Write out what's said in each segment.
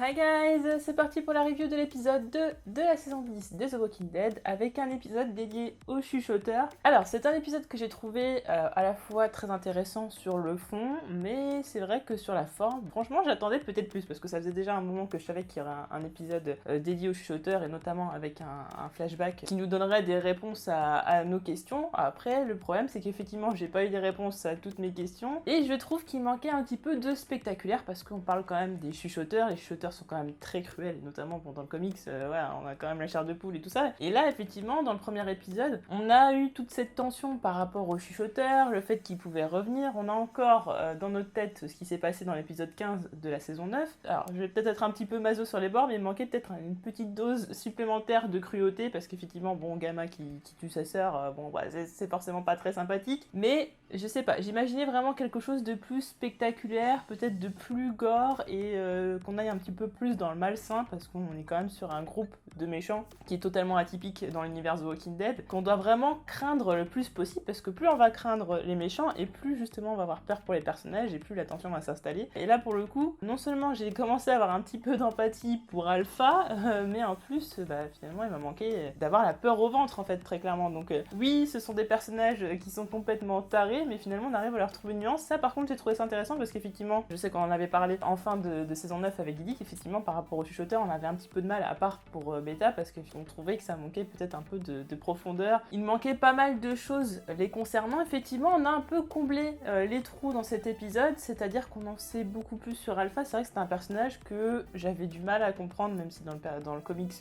Hi guys, c'est parti pour la review de l'épisode 2 de la saison 10 de The Walking Dead avec un épisode dédié aux chuchoteurs. Alors c'est un épisode que j'ai trouvé à la fois très intéressant sur le fond, mais c'est vrai que sur la forme, franchement j'attendais peut-être plus parce que ça faisait déjà un moment que je savais qu'il y aurait un épisode dédié aux chuchoteurs et notamment avec un flashback qui nous donnerait des réponses à nos questions. Après le problème c'est qu'effectivement j'ai pas eu des réponses à toutes mes questions et je trouve qu'il manquait un petit peu de spectaculaire parce qu'on parle quand même des chuchoteurs. Les chuchoteurs sont quand même très cruels, et notamment dans le comics, on a quand même la chair de poule et tout ça. Et là, effectivement, dans le premier épisode, on a eu toute cette tension par rapport aux chuchoteurs, le fait qu'ils pouvaient revenir. On a encore dans notre tête ce qui s'est passé dans l'épisode 15 de la saison 9. Alors, je vais peut-être être un petit peu maso sur les bords, mais il manquait peut-être une petite dose supplémentaire de cruauté, parce qu'effectivement, bon, Gamma qui tue sa sœur, c'est forcément pas très sympathique. Mais, je sais pas, j'imaginais vraiment quelque chose de plus spectaculaire, peut-être de plus gore, et qu'on aille un petit peu plus dans le malsain, parce qu'on est quand même sur un groupe de méchants qui est totalement atypique dans l'univers The Walking Dead, qu'on doit vraiment craindre le plus possible, parce que plus on va craindre les méchants, et plus justement on va avoir peur pour les personnages, et plus la tension va s'installer. Et là pour le coup, non seulement j'ai commencé à avoir un petit peu d'empathie pour Alpha, mais en plus, finalement il m'a manqué d'avoir la peur au ventre en fait, très clairement. Donc oui, ce sont des personnages qui sont complètement tarés, mais finalement on arrive à leur trouver une nuance. Ça par contre j'ai trouvé ça intéressant, parce qu'effectivement, je sais qu'on en avait parlé en fin de saison 9 avec Didi, qu'effectivement par rapport aux chuchoteurs on avait un petit peu de mal, à part pour Beta, parce qu'on trouvait que ça manquait peut-être un peu de profondeur. Il manquait pas mal de choses les concernant. Effectivement on a un peu comblé les trous dans cet épisode, c'est-à-dire qu'on en sait beaucoup plus sur Alpha. C'est vrai que c'était un personnage que j'avais du mal à comprendre, même si dans le comics,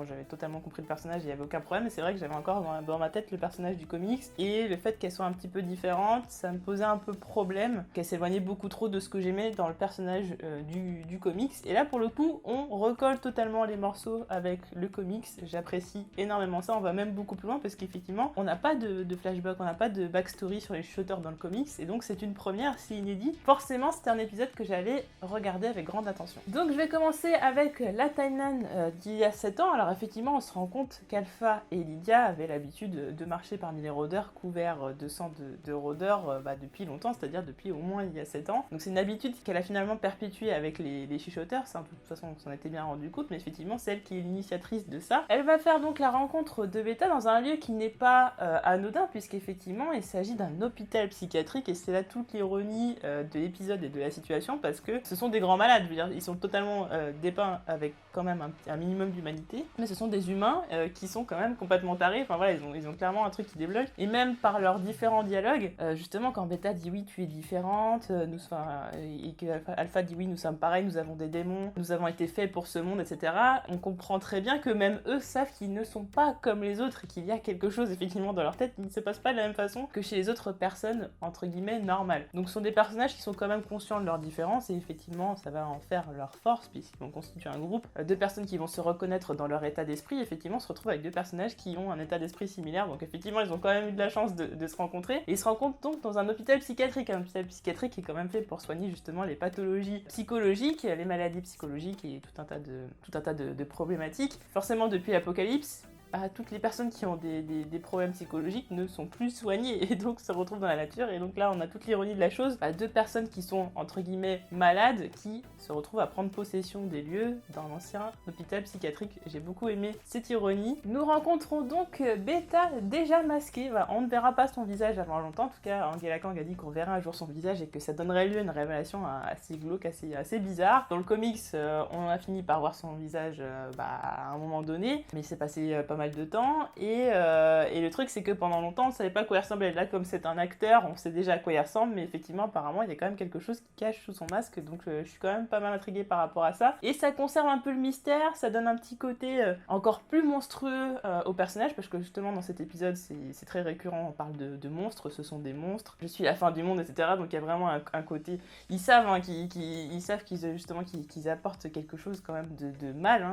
j'avais totalement compris le personnage, il n'y avait aucun problème, mais c'est vrai que j'avais encore dans ma tête le personnage du comics, et le fait qu'elle soit un petit peu différente, ça me posait un peu problème, qu'elle s'éloignait beaucoup trop de ce que j'aimais dans le personnage du comics. Et là pour le coup on recolle totalement les morceaux avec le comics, j'apprécie énormément ça. On va même beaucoup plus loin, parce qu'effectivement on n'a pas de flashback, on n'a pas de backstory sur les chuchoteurs dans le comics, et donc c'est une première, c'est inédit. Forcément c'était un épisode que j'allais regarder avec grande attention. Donc je vais commencer avec la timeline d'il y a 7 ans. Alors effectivement on se rend compte qu'Alpha et Lydia avaient l'habitude de marcher parmi les rôdeurs couverts de sang de rôdeurs depuis longtemps, c'est-à-dire depuis au moins il y a 7 ans. Donc c'est une habitude qu'elle a finalement perpétuée avec les chuchoteurs, ça de toute façon on s'en était bien rendu compte, mais effectivement c'est elle qui est l'initiatrice de ça. Elle va faire donc la rencontre de Beta dans un lieu qui n'est pas anodin, puisqu'effectivement il s'agit d'un hôpital psychiatrique, et c'est là toute l'ironie de l'épisode et de la situation, parce que ce sont des grands malades, je veux dire, ils sont totalement dépeints avec quand même un minimum d'humanité, mais ce sont des humains qui sont quand même complètement tarés. Enfin voilà, ils ont clairement un truc qui débloque, et même par leurs différents dialogues, justement quand Beta dit oui tu es différente, et que Alpha dit oui nous sommes pareils, nous avons des démons, nous avons été faits pour ce monde, etc. On comprend très bien que même eux savent qu'ils ne sont pas comme les autres, et qu'il y a quelque chose effectivement dans leur tête qui ne se passe pas de la même façon que chez les autres personnes entre guillemets normales. Donc ce sont des personnages qui sont quand même conscients de leurs différences, et effectivement ça va en faire leur force, puisqu'ils vont constituer un groupe de personnes qui vont se reconnaître dans leur état d'esprit. Effectivement on se retrouve avec deux personnages qui ont un état d'esprit similaire, donc effectivement ils ont quand même eu de la chance de se rencontrer, et ils se rencontrent donc dans un hôpital psychiatrique qui est quand même fait pour soigner justement les pathologies psychologiques, les maladies psychologiques et tout un tas de problématiques. Forcément depuis l'Apocalypse, toutes les personnes qui ont des problèmes psychologiques ne sont plus soignées, et donc se retrouvent dans la nature. Et donc là on a toute l'ironie de la chose, deux personnes qui sont entre guillemets malades qui se retrouvent à prendre possession des lieux d'un ancien hôpital psychiatrique. J'ai beaucoup aimé cette ironie. Nous rencontrons donc Beta déjà masquée. On ne verra pas son visage avant longtemps, en tout cas Angela Kang a dit qu'on verrait un jour son visage et que ça donnerait lieu à une révélation assez glauque, assez bizarre. Dans le comics on a fini par voir son visage à un moment donné, mais c'est passé pas mal de temps, et le truc c'est que pendant longtemps on savait pas à quoi il ressemblait. Là comme c'est un acteur, on sait déjà à quoi il ressemble, mais effectivement apparemment il y a quand même quelque chose qui cache sous son masque, donc je suis quand même pas mal intriguée par rapport à ça, et ça conserve un peu le mystère, ça donne un petit côté encore plus monstrueux au personnage, parce que justement dans cet épisode c'est très récurrent, on parle de monstres, ce sont des monstres, je suis la fin du monde, etc. Donc il y a vraiment un côté, ils savent ils savent qu'ils apportent quelque chose quand même de mal,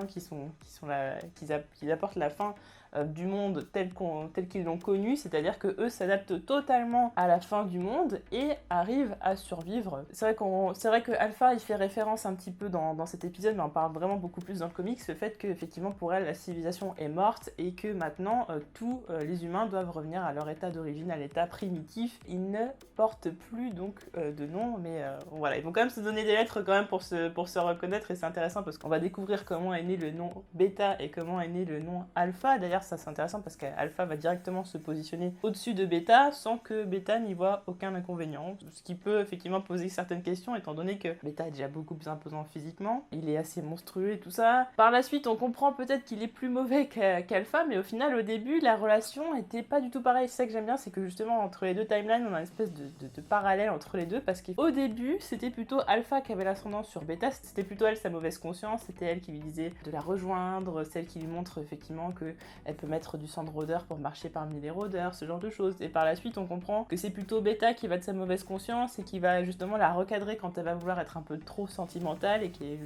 qu'ils apportent la fin du monde tel qu'ils l'ont connu, c'est-à-dire que eux s'adaptent totalement à la fin du monde et arrivent à survivre. C'est vrai que Alpha il fait référence un petit peu dans cet épisode, mais on parle vraiment beaucoup plus dans le comics, le fait que effectivement pour elle la civilisation est morte et que maintenant tous les humains doivent revenir à leur état d'origine, à l'état primitif. Ils ne portent plus donc de nom, mais voilà, ils vont quand même se donner des lettres quand même pour se reconnaître, et c'est intéressant parce qu'on va découvrir comment est né le nom Beta et comment est né le nom Alpha. D'ailleurs ça c'est intéressant parce qu'Alpha va directement se positionner au-dessus de Beta sans que Beta n'y voit aucun inconvénient, ce qui peut effectivement poser certaines questions étant donné que Beta est déjà beaucoup plus imposant physiquement, il est assez monstrueux et tout ça. Par la suite on comprend peut-être qu'il est plus mauvais qu'Alpha, mais au final au début la relation était pas du tout pareille. C'est ça que j'aime bien, c'est que justement entre les deux timelines on a une espèce de parallèle entre les deux, parce qu'au début c'était plutôt Alpha qui avait l'ascendant sur Beta, c'était plutôt elle sa mauvaise conscience, c'était elle qui lui disait de la rejoindre, celle qui lui montre effectivement qu'elle peut mettre du sang de rôdeur pour marcher parmi les rôdeurs, ce genre de choses. Et par la suite on comprend que c'est plutôt Beta qui va de sa mauvaise conscience et qui va justement la recadrer quand elle va vouloir être un peu trop sentimentale et qui est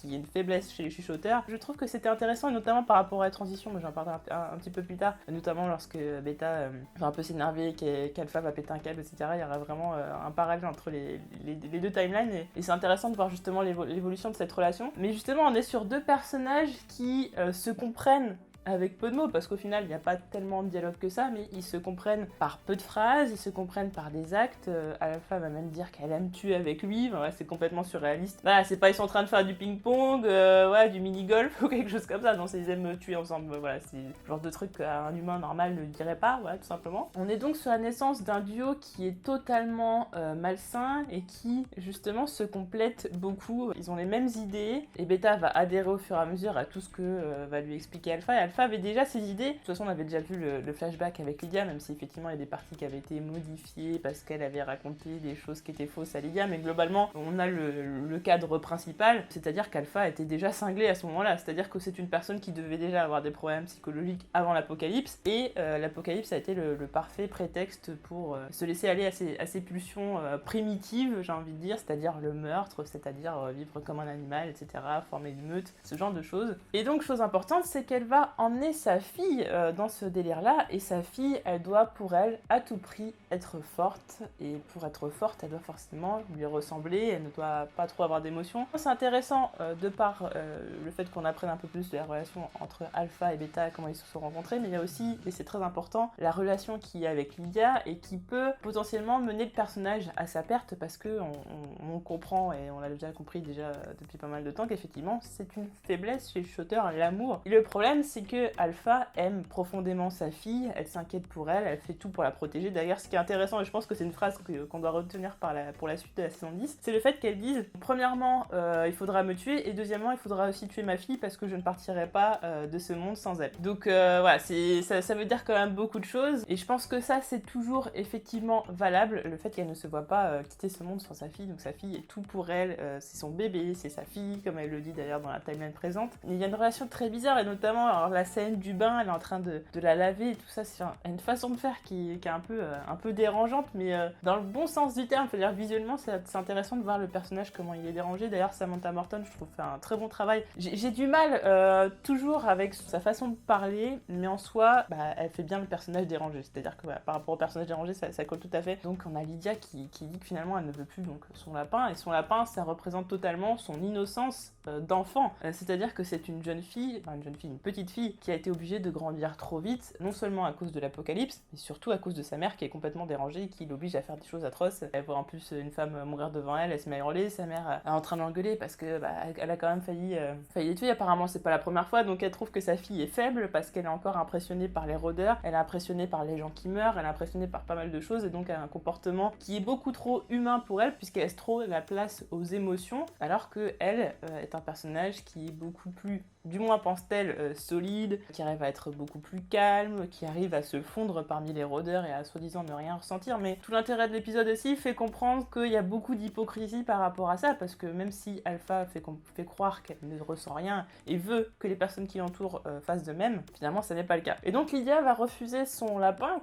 une faiblesse chez les chuchoteurs. Je trouve que c'était intéressant, et notamment par rapport à la transition, mais j'en parlerai un petit peu plus tard, notamment lorsque Beta va un peu s'énerver, qu'Alpha va péter un câble, etc. Il y aura vraiment un parallèle entre les deux timelines, et c'est intéressant de voir justement l'évolution de cette relation. Mais justement on est sur deux personnages qui se comprennent avec peu de mots, parce qu'au final il n'y a pas tellement de dialogue que ça, mais ils se comprennent par peu de phrases, ils se comprennent par des actes. Alpha va même dire qu'elle aime tuer avec lui, enfin, c'est complètement surréaliste. Voilà, c'est pas ils sont en train de faire du ping-pong, du mini-golf ou quelque chose comme ça, non, c'est ils aiment tuer ensemble, voilà, c'est le genre de truc qu'un humain normal ne dirait pas, voilà, tout simplement. On est donc sur la naissance d'un duo qui est totalement malsain et qui justement se complète beaucoup. Ils ont les mêmes idées et Beta va adhérer au fur et à mesure à tout ce que va lui expliquer Alpha, et Alpha avait déjà ses idées. De toute façon on avait déjà vu le flashback avec Lydia, même si effectivement il y a des parties qui avaient été modifiées parce qu'elle avait raconté des choses qui étaient fausses à Lydia, mais globalement on a le cadre principal, c'est-à-dire qu'Alpha était déjà cinglé à ce moment-là, c'est-à-dire que c'est une personne qui devait déjà avoir des problèmes psychologiques avant l'apocalypse, et l'apocalypse a été le parfait prétexte pour se laisser aller à ses pulsions primitives, j'ai envie de dire, c'est-à-dire le meurtre, c'est-à-dire vivre comme un animal, etc., former une meute, ce genre de choses. Et donc chose importante, c'est qu'elle va emmener sa fille dans ce délire-là, et sa fille, elle doit pour elle, à tout prix, être forte, et pour être forte, elle doit forcément lui ressembler, elle ne doit pas trop avoir d'émotions. C'est intéressant de par le fait qu'on apprenne un peu plus de la relation entre Alpha et Beta, comment ils se sont rencontrés, mais il y a aussi, et c'est très important, la relation qu'il y a avec Lydia, et qui peut potentiellement mener le personnage à sa perte, parce que on comprend, et on l'a déjà compris déjà depuis pas mal de temps, qu'effectivement c'est une faiblesse chez le shooter, l'amour. Et le problème, c'est que Alpha aime profondément sa fille, elle s'inquiète pour elle, elle fait tout pour la protéger. D'ailleurs, ce qui est intéressant, et je pense que c'est une phrase qu'on doit retenir pour la suite de la saison 10, c'est le fait qu'elle dise, premièrement, il faudra me tuer, et deuxièmement, il faudra aussi tuer ma fille parce que je ne partirai pas de ce monde sans elle. Donc voilà, ça veut dire quand même beaucoup de choses, et je pense que ça, c'est toujours effectivement valable, le fait qu'elle ne se voit pas quitter ce monde sans sa fille. Donc sa fille est tout pour elle, c'est son bébé, c'est sa fille, comme elle le dit d'ailleurs dans la timeline présente. Il y a une relation très bizarre, et notamment alors, la scène du bain, elle est en train de la laver et tout ça, c'est une façon de faire qui est un peu dérangeante, mais dans le bon sens du terme. C'est-à-dire visuellement c'est intéressant de voir le personnage, comment il est dérangé. D'ailleurs Samantha Morton, je trouve, fait un très bon travail. J'ai du mal toujours avec sa façon de parler, mais en soi elle fait bien le personnage dérangé, c'est-à-dire que par rapport au personnage dérangé ça colle tout à fait. Donc on a Lydia qui dit que finalement elle ne veut plus donc son lapin, et son lapin ça représente totalement son innocence d'enfant, c'est-à-dire que c'est une petite fille qui a été obligée de grandir trop vite, non seulement à cause de l'apocalypse, mais surtout à cause de sa mère qui est complètement dérangée et qui l'oblige à faire des choses atroces. Elle voit en plus une femme mourir devant elle se met à hurler, sa mère est en train de l'engueuler parce que elle a quand même failli les tuer. Apparemment c'est pas la première fois, donc elle trouve que sa fille est faible parce qu'elle est encore impressionnée par les rôdeurs, elle est impressionnée par les gens qui meurent, elle est impressionnée par pas mal de choses, et donc elle a un comportement qui est beaucoup trop humain pour elle, puisqu'elle laisse trop la place aux émotions, alors que elle est un personnage qui est beaucoup plus, du moins pense-t-elle, solide, qui arrive à être beaucoup plus calme, qui arrive à se fondre parmi les rôdeurs et à soi-disant ne rien ressentir. Mais tout l'intérêt de l'épisode aussi fait comprendre qu'il y a beaucoup d'hypocrisie par rapport à ça, parce que même si Alpha fait croire qu'elle ne ressent rien et veut que les personnes qui l'entourent fassent de même, finalement ça n'est pas le cas. Et donc Lydia va refuser son lapin,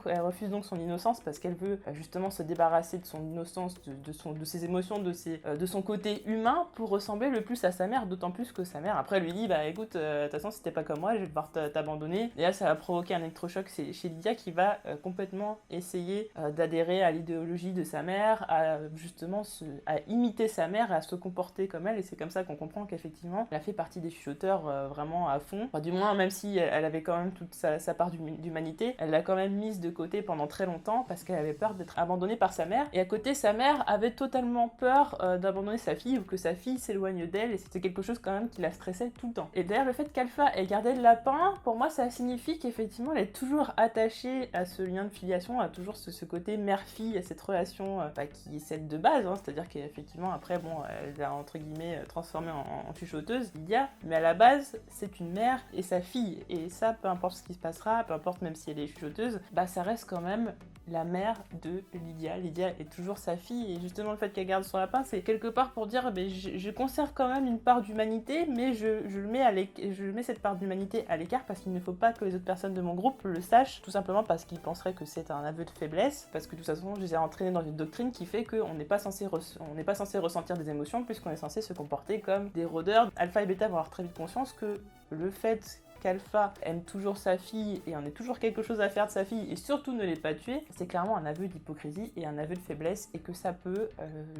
elle refuse donc son innocence parce qu'elle veut justement se débarrasser de son innocence, de ses émotions, de son côté humain, pour ressembler le plus à sa mère, d'autant plus que sa mère après lui dit écoute, de toute façon si t'es pas comme moi, je vais devoir t'abandonner. Et là, ça va provoquer un électrochoc chez Lydia qui va complètement essayer d'adhérer à l'idéologie de sa mère, à justement à imiter sa mère, à se comporter comme elle. Et c'est comme ça qu'on comprend qu'effectivement, elle a fait partie des chuchoteurs vraiment à fond. Enfin, du moins, même si elle avait quand même toute sa part d'humanité, elle l'a quand même mise de côté pendant très longtemps parce qu'elle avait peur d'être abandonnée par sa mère. Et à côté, sa mère avait totalement peur d'abandonner sa fille ou que sa fille s'éloigne d'elle. Et c'était quelque chose quand même qui la stressait tout le temps. Et d'ailleurs, le fait qu'Alpha ait gardé le lapin, pour moi, ça signifie qu'effectivement, elle est toujours attachée à ce lien de filiation, à toujours ce côté mère-fille, à cette relation qui est celle de base. C'est-à-dire qu'effectivement, après, bon, elle a entre guillemets transformé en chuchoteuse, Lydia. Mais à la base, c'est une mère et sa fille. Et ça, peu importe ce qui se passera, peu importe même si elle est chuchoteuse, ça reste quand même la mère de Lydia. Lydia est toujours sa fille et justement le fait qu'elle garde son lapin, c'est quelque part pour dire je conserve quand même une part d'humanité, mais je mets cette part d'humanité à l'écart parce qu'il ne faut pas que les autres personnes de mon groupe le sachent, tout simplement parce qu'ils penseraient que c'est un aveu de faiblesse, parce que de toute façon je les ai entraînés dans une doctrine qui fait qu'on n'est pas censé ressentir des émotions puisqu'on est censé se comporter comme des rôdeurs. Alpha et Beta vont avoir très vite conscience que le fait qu'Alpha aime toujours sa fille et en ait toujours quelque chose à faire de sa fille et surtout ne l'ait pas tuée, c'est clairement un aveu d'hypocrisie et un aveu de faiblesse et que ça peut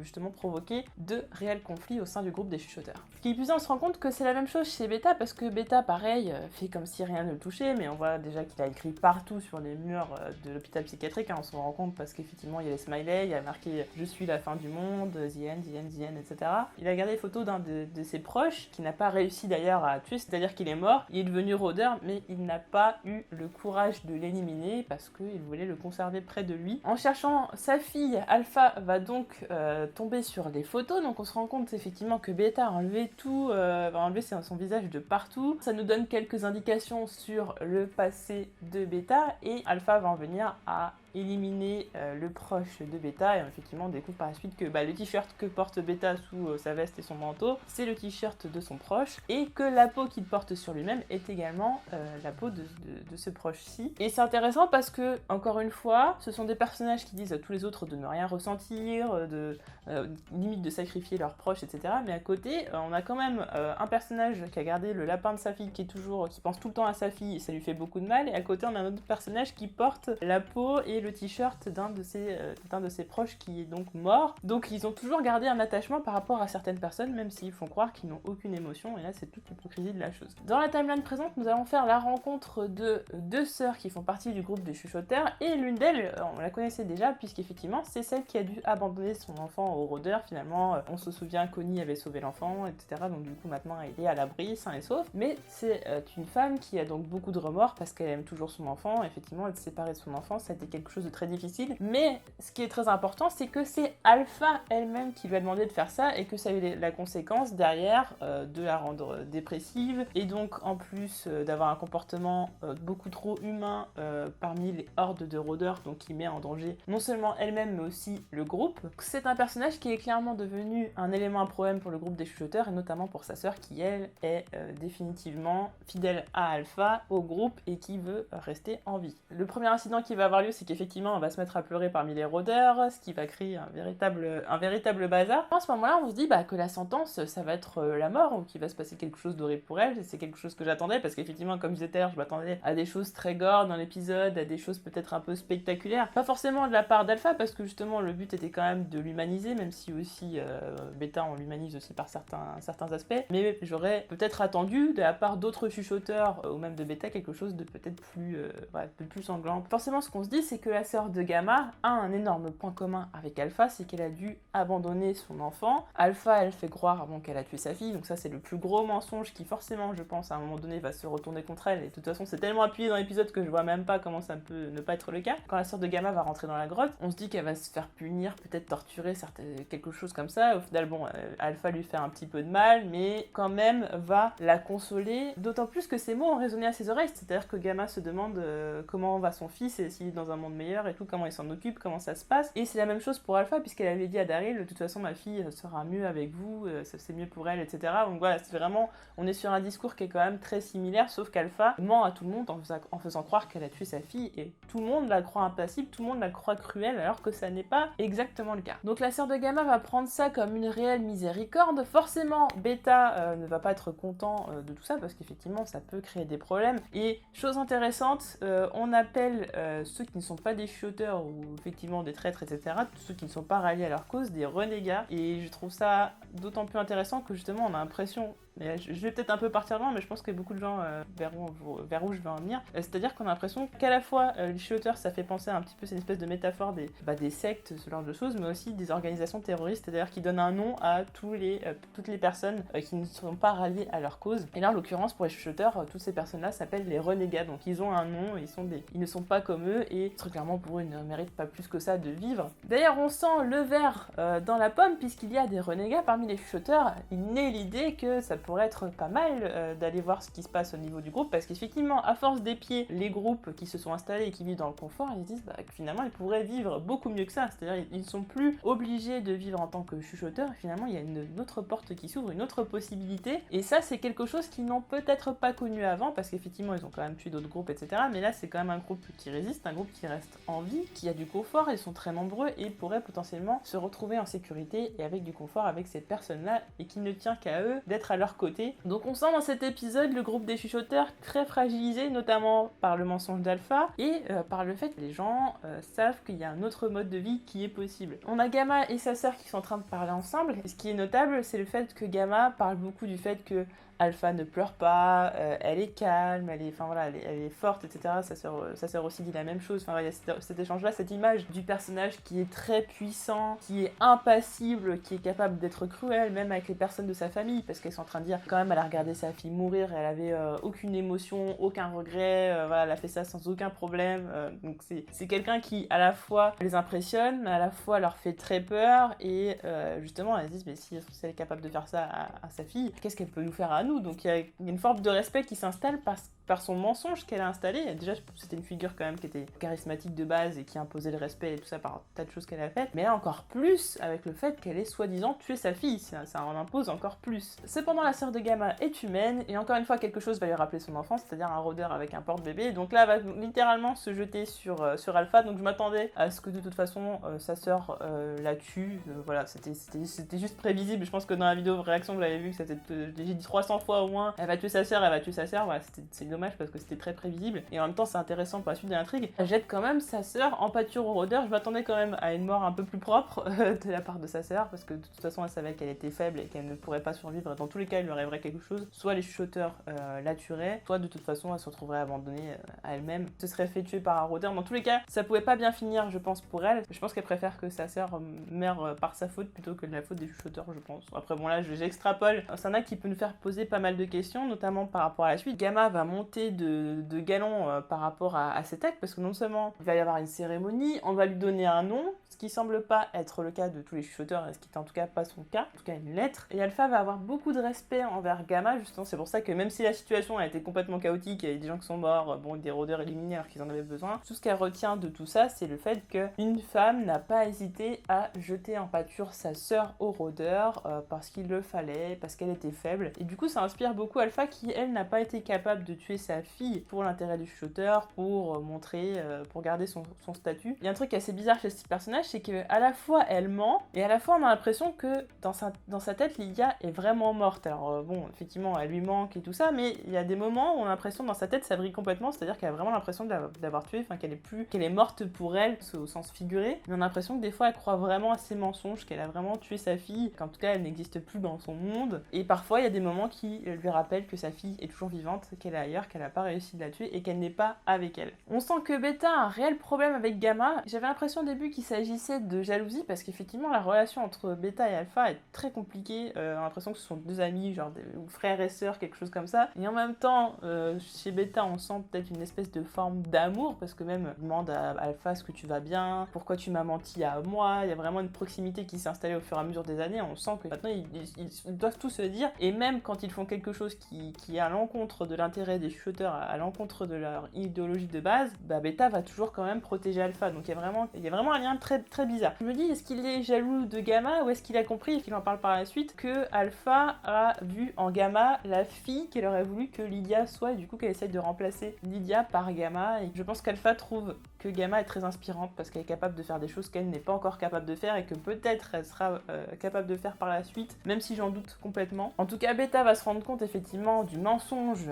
justement provoquer de réels conflits au sein du groupe des chuchoteurs. Ce qui est plus on se rend compte que c'est la même chose chez Beta parce que Beta, pareil, fait comme si rien ne le touchait, mais on voit déjà qu'il a écrit partout sur les murs de l'hôpital psychiatrique, on se rend compte parce qu'effectivement il y a les smileys, il y a marqué « Je suis la fin du monde »,« The end, the end, the end », etc. Il a gardé les photos d'un de ses proches, qui n'a pas réussi d'ailleurs à tuer, c'est-à-dire qu'il est mort, il est devenu rôdeur, mais il n'a pas eu le courage de l'éliminer parce qu'il voulait le conserver près de lui. En cherchant sa fille, Alpha va donc tomber sur des photos, donc on se rend compte effectivement que Beta a enlevé va enlever son visage de partout. Ça nous donne quelques indications sur le passé de Beta et Alpha va en venir à éliminer le proche de Beta et effectivement on découvre par la suite que le t-shirt que porte Beta sous sa veste et son manteau c'est le t-shirt de son proche et que la peau qu'il porte sur lui-même est également la peau de ce proche-ci. Et c'est intéressant parce que encore une fois ce sont des personnages qui disent à tous les autres de ne rien ressentir, limite de sacrifier leurs proches, etc. Mais à côté on a quand même un personnage qui a gardé le lapin de sa fille qui pense tout le temps à sa fille et ça lui fait beaucoup de mal, et à côté on a un autre personnage qui porte la peau et le t-shirt d'un de ses proches qui est donc mort. Donc ils ont toujours gardé un attachement par rapport à certaines personnes, même s'ils font croire qu'ils n'ont aucune émotion, et là c'est toute l'hypocrisie de la chose. Dans la timeline présente, nous allons faire la rencontre de deux sœurs qui font partie du groupe des chuchoteurs, et l'une d'elles, on la connaissait déjà, puisqu'effectivement c'est celle qui a dû abandonner son enfant au rôdeur. Finalement, on se souvient qu'Oni avait sauvé l'enfant, etc. Donc du coup maintenant elle est à l'abri, sain et sauf. Mais c'est une femme qui a donc beaucoup de remords parce qu'elle aime toujours son enfant. Effectivement, être séparée de son enfant, ça a été quelque chose de très difficile, mais ce qui est très important, c'est que c'est Alpha elle-même qui lui a demandé de faire ça et que ça a eu la conséquence derrière de la rendre dépressive et donc en plus d'avoir un comportement beaucoup trop humain parmi les hordes de rôdeurs, donc qui met en danger non seulement elle-même mais aussi le groupe. C'est un personnage qui est clairement devenu un élément à problème pour le groupe des chuchoteurs et notamment pour sa sœur qui elle est définitivement fidèle à Alpha, au groupe, et qui veut rester en vie. Le premier incident qui va avoir lieu, c'est qu'effectivement on va se mettre à pleurer parmi les rôdeurs, ce qui va créer un véritable bazar. À ce moment-là, on se dit que la sentence, ça va être la mort, ou qu'il va se passer quelque chose d'horrible pour elle, et c'est quelque chose que j'attendais, parce qu'effectivement, comme je disais tout à l'heure, je m'attendais à des choses très gore dans l'épisode, à des choses peut-être un peu spectaculaires. Pas forcément de la part d'Alpha, parce que justement, le but était quand même de l'humaniser, même si aussi Beta, on l'humanise aussi par certains aspects, mais j'aurais peut-être attendu, de la part d'autres chuchoteurs, ou même de Beta, quelque chose de peut-être plus sanglant. Forcément, ce qu'on se dit, c'est que la sœur de Gamma a un énorme point commun avec Alpha, c'est qu'elle a dû abandonner son enfant. Alpha, elle fait croire qu'elle a tué sa fille, donc ça c'est le plus gros mensonge qui forcément, je pense, à un moment donné va se retourner contre elle, et de toute façon c'est tellement appuyé dans l'épisode que je vois même pas comment ça peut ne pas être le cas. Quand la sœur de Gamma va rentrer dans la grotte, on se dit qu'elle va se faire punir, peut-être torturer, quelque chose comme ça. Au final, Alpha lui fait un petit peu de mal, mais quand même va la consoler, d'autant plus que ces mots ont résonné à ses oreilles, c'est-à-dire que Gamma se demande comment va son fils et s'il est dans un monde meilleur et tout, comment il s'en occupe, comment ça se passe. Et c'est la même chose pour Alpha, puisqu'elle avait dit à Daryl, de toute façon ma fille sera mieux avec vous, c'est mieux pour elle, etc. Donc voilà, c'est vraiment, on est sur un discours qui est quand même très similaire, sauf qu'Alpha ment à tout le monde en faisant croire qu'elle a tué sa fille, et tout le monde la croit impassible, tout le monde la croit cruelle, alors que ça n'est pas exactement le cas. Donc la sœur de Gamma va prendre ça comme une réelle miséricorde. Forcément, Beta ne va pas être content de tout ça, parce qu'effectivement ça peut créer des problèmes. Et chose intéressante, on appelle ceux qui ne sont pas des chuchoteurs ou effectivement des traîtres, etc., ceux qui ne sont pas ralliés à leur cause, des renégats. Et je trouve ça d'autant plus intéressant que justement on a l'impression, mais je vais peut-être un peu partir loin, mais je pense que beaucoup de gens verront vers où je vais en venir. C'est-à-dire qu'on a l'impression qu'à la fois les chuchoteurs, ça fait penser un petit peu, c'est une espèce de métaphore des sectes, ce genre de choses, mais aussi des organisations terroristes, c'est-à-dire qui donnent un nom à toutes les personnes qui ne sont pas ralliées à leur cause. Et là, en l'occurrence, pour les chuchoteurs, toutes ces personnes-là s'appellent les renégats, donc ils ont un nom, ils ne sont pas comme eux, et très clairement pour eux, ils ne méritent pas plus que ça de vivre. D'ailleurs, on sent le ver dans la pomme, puisqu'il y a des renégats parmi les chuchoteurs. Il naît l'idée que ça pourrait être pas mal d'aller voir ce qui se passe au niveau du groupe, parce qu'effectivement, à force d'épier les groupes qui se sont installés et qui vivent dans le confort, ils se disent que finalement ils pourraient vivre beaucoup mieux que ça, c'est-à-dire ils ne sont plus obligés de vivre en tant que chuchoteurs, et finalement il y a une autre porte qui s'ouvre, une autre possibilité, et ça c'est quelque chose qu'ils n'ont peut-être pas connu avant, parce qu'effectivement ils ont quand même tué d'autres groupes, etc., mais là c'est quand même un groupe qui résiste, un groupe qui reste en vie, qui a du confort, ils sont très nombreux, et pourraient potentiellement se retrouver en sécurité et avec du confort avec ces personnes-là, et qui ne tient qu'à eux d'être à leur côté. Donc on sent dans cet épisode le groupe des chuchoteurs très fragilisé, notamment par le mensonge d'Alpha et par le fait que les gens savent qu'il y a un autre mode de vie qui est possible. On a Gamma et sa sœur qui sont en train de parler ensemble, et ce qui est notable, c'est le fait que Gamma parle beaucoup du fait que Alpha ne pleure pas, elle est calme, elle est forte, etc. Sa sœur aussi dit la même chose. Enfin, il y a cet échange-là, cette image du personnage qui est très puissant, qui est impassible, qui est capable d'être cruel, même avec les personnes de sa famille, parce qu'elles sont en train de dire, quand même, elle a regardé sa fille mourir, elle avait aucune émotion, aucun regret, elle a fait ça sans aucun problème. Donc c'est quelqu'un qui, à la fois, les impressionne, mais à la fois leur fait très peur, et justement, elles se disent, mais si elle est capable de faire ça à sa fille, qu'est-ce qu'elle peut nous faire à nous? Donc il y a une forme de respect qui s'installe par son mensonge qu'elle a installé. Déjà, c'était une figure quand même qui était charismatique de base et qui imposait le respect et tout ça par un tas de choses qu'elle a faites. Mais là encore plus avec le fait qu'elle ait soi-disant tué sa fille. Ça en impose encore plus. Cependant, la sœur de Gamma est humaine et encore une fois, quelque chose va lui rappeler son enfance, c'est-à-dire un rôdeur avec un porte-bébé. Donc là, elle va littéralement se jeter sur Alpha. Donc je m'attendais à ce que de toute façon, sa sœur la tue. Voilà, c'était juste prévisible. Je pense que dans la vidéo de réaction, vous l'avez vu, que j'ai dit 300 fois au moins, elle va tuer sa sœur. Voilà, c'est dommage parce que c'était très prévisible, et en même temps c'est intéressant pour la suite de l'intrigue. Elle jette quand même sa sœur en pâture au rôdeur. Je m'attendais quand même à une mort un peu plus propre de la part de sa sœur, parce que de toute façon elle savait qu'elle était faible et qu'elle ne pourrait pas survivre. Dans tous les cas, il lui arriverait quelque chose, soit les chuchoteurs la tueraient, soit de toute façon elle se retrouverait abandonnée à elle-même, se serait fait tuer par un rôdeur. Dans tous les cas, ça pouvait pas bien finir, je pense, pour elle. Je pense qu'elle préfère que sa sœur meure par sa faute plutôt que de la faute des chuchoteurs, je pense. Après bon, là j'extrapole. C'est un acte qui peut nous faire poser pas mal de questions, notamment par rapport à la suite. Gamma va monter de galon par rapport à cet acte, parce que non seulement il va y avoir une cérémonie, on va lui donner un nom, ce qui semble pas être le cas de tous les chuchoteurs, et ce qui est en tout cas pas son cas, en tout cas une lettre. Et Alpha va avoir beaucoup de respect envers Gamma, justement. C'est pour ça que même si la situation a été complètement chaotique, il y a des gens qui sont morts, bon, des rôdeurs éliminés alors qu'ils en avaient besoin, tout ce qu'elle retient de tout ça, c'est le fait qu'une femme n'a pas hésité à jeter en pâture sa sœur au rôdeur parce qu'il le fallait, parce qu'elle était faible. Et du coup, ça inspire beaucoup Alpha qui, elle, n'a pas été capable de tuer sa fille pour l'intérêt du chuchoteur, pour montrer, pour garder son statut. Il y a un truc assez bizarre chez ce personnage, c'est que à la fois elle ment, et à la fois on a l'impression que dans sa tête, Lydia est vraiment morte. Alors bon, effectivement, elle lui manque et tout ça, mais il y a des moments où on a l'impression dans sa tête ça brille complètement, c'est-à-dire qu'elle a vraiment l'impression d'avoir tué, enfin qu'elle est morte pour elle, au sens figuré, mais on a l'impression que des fois elle croit vraiment à ses mensonges, qu'elle a vraiment tué sa fille, qu'en tout cas elle n'existe plus dans son monde, et parfois il y a des moments qui lui rappellent que sa fille est toujours vivante, qu'elle est ailleurs, qu'elle n'a pas réussi de la tuer et qu'elle n'est pas avec elle. On sent que Beta a un réel problème avec Gamma. J'avais l'impression au début qu'il s'agissait de jalousie, parce qu'effectivement la relation entre Beta et Alpha est très compliquée. On a l'impression que ce sont deux amis, genre ou frères et sœurs, quelque chose comme ça. Et en même temps, chez Beta, on sent peut-être une espèce de forme d'amour, parce que même il demande à Alpha est-ce que tu vas bien, pourquoi tu m'as menti à moi. Il y a vraiment une proximité qui s'est installée au fur et à mesure des années. On sent que maintenant ils doivent tout se dire, et même quand ils font quelque chose qui est à l'encontre de l'intérêt des chuchoteurs, à l'encontre de leur idéologie de base, Beta va toujours quand même protéger Alpha. Donc il y a vraiment un lien très, très bizarre. Je me dis, est-ce qu'il est jaloux de Gamma ou est-ce qu'il a compris, et qu'il en parle par la suite, que Alpha a vu en Gamma la fille qu'elle aurait voulu que Lydia soit, et du coup qu'elle essaye de remplacer Lydia par Gamma. Et je pense qu'Alpha trouve que Gamma est très inspirante parce qu'elle est capable de faire des choses qu'elle n'est pas encore capable de faire et que peut-être elle sera capable de faire par la suite, même si j'en doute complètement. En tout cas, Beta va se rendre compte effectivement du mensonge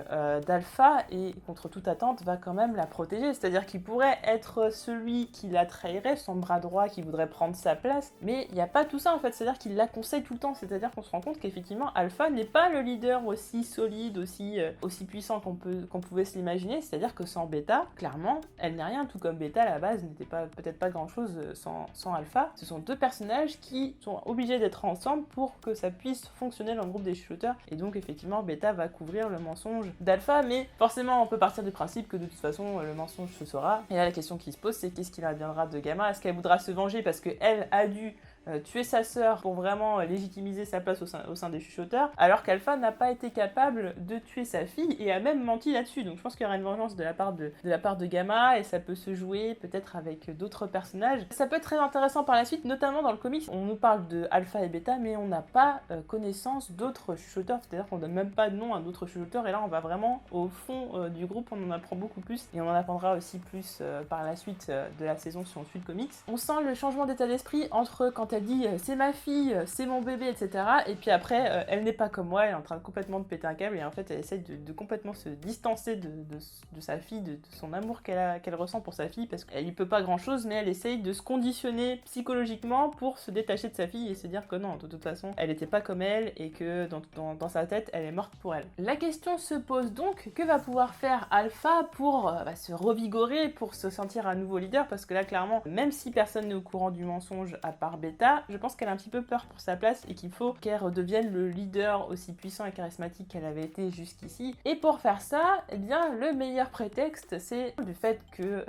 d'Alpha et contre toute attente va quand même la protéger, c'est-à-dire qu'il pourrait être celui qui la trahirait, son bras droit qui voudrait prendre sa place, mais il n'y a pas tout ça en fait, c'est-à-dire qu'il la conseille tout le temps, c'est-à-dire qu'on se rend compte qu'effectivement Alpha n'est pas le leader aussi solide, aussi puissant qu'on pouvait se l'imaginer, c'est-à-dire que sans Beta, clairement, elle n'est rien, tout comme Beta à la base n'était peut-être pas grand-chose sans Alpha. Ce sont deux personnages qui sont obligés d'être ensemble pour que ça puisse fonctionner dans le groupe des chuchoteurs, et donc effectivement Beta va couvrir le mensonge d'Alpha, mais forcément on peut partir du principe que de toute façon le mensonge se saura, et là la question qui se pose c'est qu'est-ce qu'il adviendra de Gamma, est-ce qu'elle voudra se venger parce qu'elle a dû tuer sa sœur pour vraiment légitimiser sa place au sein des chuchoteurs, alors qu'Alpha n'a pas été capable de tuer sa fille et a même menti là-dessus. Donc je pense qu'il y aura une vengeance de la part de Gamma, et ça peut se jouer peut-être avec d'autres personnages. Ça peut être très intéressant par la suite, notamment dans le comics. On nous parle de Alpha et Beta, mais on n'a pas connaissance d'autres chuchoteurs, c'est-à-dire qu'on donne même pas de nom à d'autres chuchoteurs, et là on va vraiment au fond du groupe, on en apprend beaucoup plus, et on en apprendra aussi plus par la suite de la saison si on suit le comics. On sent le changement d'état d'esprit entre quand elle dit c'est ma fille, c'est mon bébé, etc. Et puis après, elle n'est pas comme moi, elle est en train de complètement de péter un câble, et en fait elle essaie de complètement se distancer de sa fille, de son amour qu'elle ressent pour sa fille, parce qu'elle y peut pas grand chose, mais elle essaye de se conditionner psychologiquement pour se détacher de sa fille et se dire que non, de toute façon elle était pas comme elle, et que dans sa tête elle est morte pour elle. La question se pose donc, que va pouvoir faire Alpha pour se revigorer, pour se sentir un nouveau leader, parce que là clairement, même si personne n'est au courant du mensonge à part Beta, je pense qu'elle a un petit peu peur pour sa place et qu'il faut qu'elle redevienne le leader aussi puissant et charismatique qu'elle avait été jusqu'ici. Et pour faire ça, eh bien, le meilleur prétexte, c'est le fait que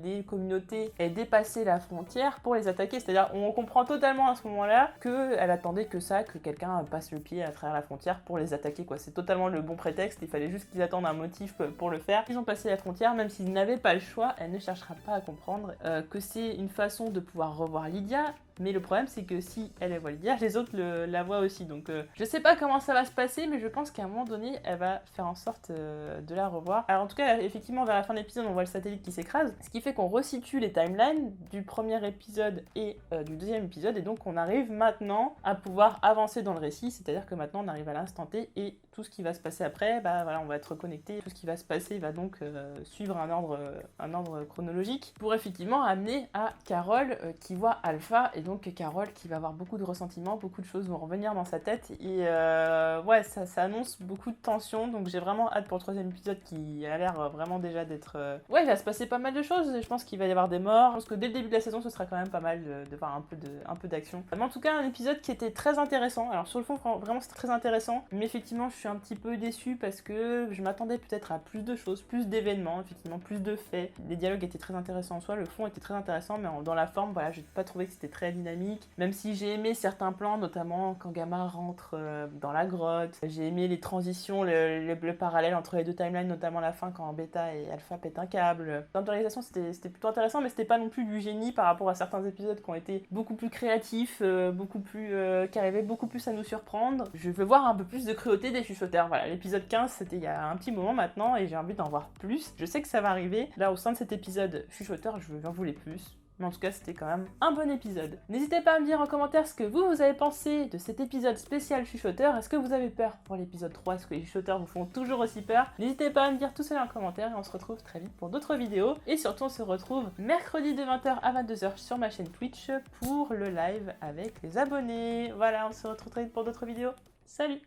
les communautés aient dépassé la frontière pour les attaquer. C'est-à-dire, on comprend totalement à ce moment-là qu'elle attendait que ça, que quelqu'un passe le pied à travers la frontière pour les attaquer, quoi. C'est totalement le bon prétexte, il fallait juste qu'ils attendent un motif pour le faire. Ils ont passé la frontière, même s'ils n'avaient pas le choix, elle ne cherchera pas à comprendre que c'est une façon de pouvoir revoir Lydia. Mais le problème c'est que si elle voit Lydia, les autres la voient aussi, donc je sais pas comment ça va se passer, mais je pense qu'à un moment donné elle va faire en sorte de la revoir. Alors en tout cas effectivement vers la fin de l'épisode on voit le satellite qui s'écrase, ce qui fait qu'on resitue les timelines du premier épisode et du deuxième épisode, et donc on arrive maintenant à pouvoir avancer dans le récit, c'est-à-dire que maintenant on arrive à l'instant T, et tout ce qui va se passer après, voilà, on va être reconnecté, tout ce qui va se passer va donc suivre un ordre chronologique pour effectivement amener à Carol qui voit Alpha, et donc Carol qui va avoir beaucoup de ressentiments, beaucoup de choses vont revenir dans sa tête, et ouais, ça annonce beaucoup de tension, donc j'ai vraiment hâte pour le troisième épisode qui a l'air vraiment déjà d'être... Ouais, il va se passer pas mal de choses, je pense qu'il va y avoir des morts, je pense que dès le début de la saison ce sera quand même pas mal de voir un peu d'action. Mais en tout cas un épisode qui était très intéressant, alors sur le fond vraiment c'était très intéressant, mais effectivement je suis un petit peu déçue parce que je m'attendais peut-être à plus de choses, plus d'événements, effectivement plus de faits, les dialogues étaient très intéressants en soi, le fond était très intéressant, mais dans la forme, voilà, j'ai pas trouvé que c'était très dynamique, même si j'ai aimé certains plans, notamment quand Gamma rentre dans la grotte, j'ai aimé les transitions, le parallèle entre les deux timelines, notamment la fin quand Beta et Alpha pètent un câble. Dans l'organisation c'était plutôt intéressant, mais c'était pas non plus du génie par rapport à certains épisodes qui ont été beaucoup plus créatifs, qui arrivaient beaucoup plus à nous surprendre. Je veux voir un peu plus de cruauté des chuchoteurs. Voilà, l'épisode 15 c'était il y a un petit moment maintenant et j'ai envie d'en voir plus. Je sais que ça va arriver. Là au sein de cet épisode chuchoteur, j'en voulais plus. Mais en tout cas, c'était quand même un bon épisode. N'hésitez pas à me dire en commentaire ce que vous avez pensé de cet épisode spécial chuchoteur. Est-ce que vous avez peur pour l'épisode 3? Est-ce que les chuchoteurs vous font toujours aussi peur? N'hésitez pas à me dire tout cela en commentaire et on se retrouve très vite pour d'autres vidéos. Et surtout, on se retrouve mercredi de 20h à 22h sur ma chaîne Twitch pour le live avec les abonnés. Voilà, on se retrouve très vite pour d'autres vidéos. Salut!